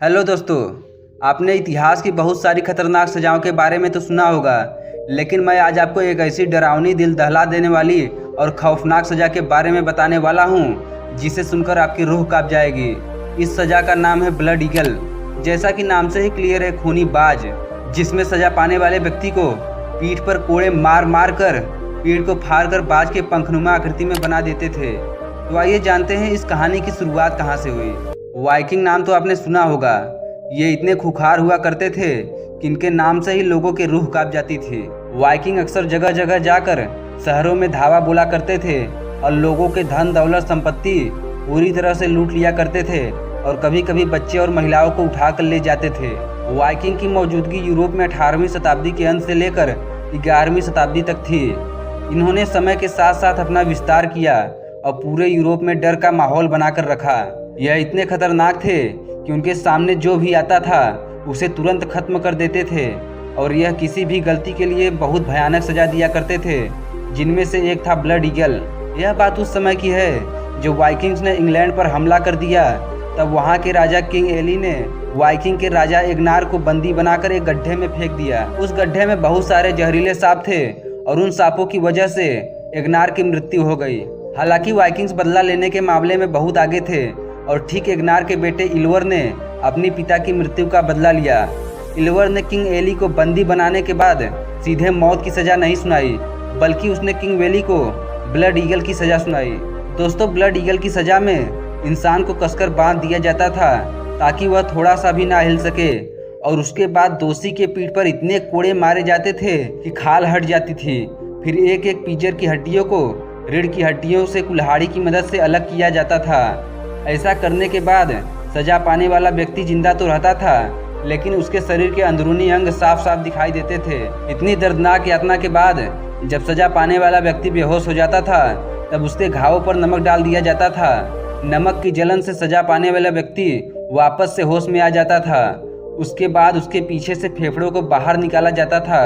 Hello दोस्तों, आपने इतिहास की बहुत सारी खतरनाक सजाओं के बारे में तो सुना होगा, लेकिन मैं आज आपको एक ऐसी डरावनी, दिल दहला देने वाली और खौफनाक सजा के बारे में बताने वाला हूँ जिसे सुनकर आपकी रूह कांप जाएगी। इस सजा का नाम है ब्लड ईगल। जैसा कि नाम से ही क्लियर है, खूनी बाज, जिसमें सजा पाने वाले व्यक्ति को पीठ पर कोड़े मार मार कर पीठ को फाड़ कर बाज के पंखनुमा आकृति में बना देते थे। तो आइए जानते हैं इस कहानी की शुरुआत कहाँ से हुई। वाइकिंग नाम तो आपने सुना होगा। ये इतने खुखार हुआ करते थे कि इनके नाम से ही लोगों की रूह कांप जाती थी। वाइकिंग अक्सर जगह जगह जाकर शहरों में धावा बोला करते थे और लोगों के धन दौलत संपत्ति पूरी तरह से लूट लिया करते थे और कभी कभी बच्चे और महिलाओं को उठा कर ले जाते थे। वाइकिंग की मौजूदगी यूरोप में 18वीं शताब्दी के अंत से लेकर 11वीं शताब्दी तक थी। इन्होंने समय के साथ साथ अपना विस्तार किया और पूरे यूरोप में डर का माहौल बनाकर रखा। यह इतने खतरनाक थे कि उनके सामने जो भी आता था उसे तुरंत खत्म कर देते थे और यह किसी भी गलती के लिए बहुत भयानक सजा दिया करते थे, जिनमें से एक था ब्लड ईगल। यह बात उस समय की है जब वाइकिंग्स ने इंग्लैंड पर हमला कर दिया। तब वहाँ के राजा किंग एली ने वाइकिंग के राजा एगनार को बंदी बनाकर एक गड्ढे में फेंक दिया। उस गड्ढे में बहुत सारे जहरीले सांप थे और उन सांपों की वजह से एगनार की मृत्यु हो गई। हालांकि वाइकिंग्स बदला लेने के मामले में बहुत आगे थे और ठीक एगनार के बेटे इल्वर ने अपने पिता की मृत्यु का बदला लिया। इल्वर ने किंग एली को बंदी बनाने के बाद सीधे मौत की सजा नहीं सुनाई, बल्कि उसने किंग वेली को ब्लड ईगल की सजा सुनाई। दोस्तों, ब्लड ईगल की सजा में इंसान को कसकर बांध दिया जाता था ताकि वह थोड़ा सा भी ना हिल सके और उसके बाद दोषी के पीठ पर इतने कोड़े मारे जाते थे कि खाल हट जाती थी। फिर एक एक पीजर की हड्डियों को रीढ़ की हड्डियों से कुल्हाड़ी की मदद से अलग किया जाता था। ऐसा करने के बाद सजा पाने वाला व्यक्ति जिंदा तो रहता था, लेकिन उसके शरीर के अंदरूनी अंग साफ साफ दिखाई देते थे। इतनी दर्दनाक यातना के बाद जब सजा पाने वाला व्यक्ति बेहोश हो जाता था तब उसके घावों पर नमक डाल दिया जाता था। नमक की जलन से सजा पाने वाला व्यक्ति वापस से होश में आ जाता था। उसके बाद उसके पीछे से फेफड़ों को बाहर निकाला जाता था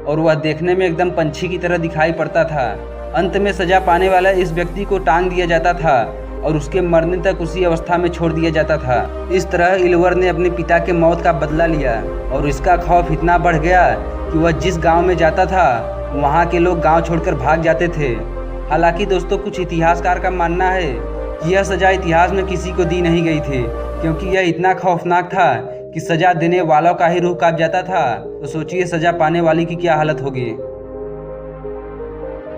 और वह देखने में एकदम पंछी की तरह दिखाई पड़ता था। अंत में सजा पाने वाला इस व्यक्ति को टांग दिया जाता था और उसके मरने तक उसी अवस्था में छोड़ दिया जाता था। इस तरह इल्वर ने अपने पिता के मौत का बदला लिया और इसका खौफ इतना बढ़ गया कि वह जिस गांव में जाता था वहां के लोग गांव छोड़कर भाग जाते थे। हालांकि दोस्तों, कुछ इतिहासकार का मानना है कि यह सजा इतिहास में किसी को दी नहीं गई थी, क्योंकि यह इतना खौफनाक था कि सजा देने वालों का ही रूह कांप जाता था। तो सोचिए सजा पाने वाली की क्या हालत होगी।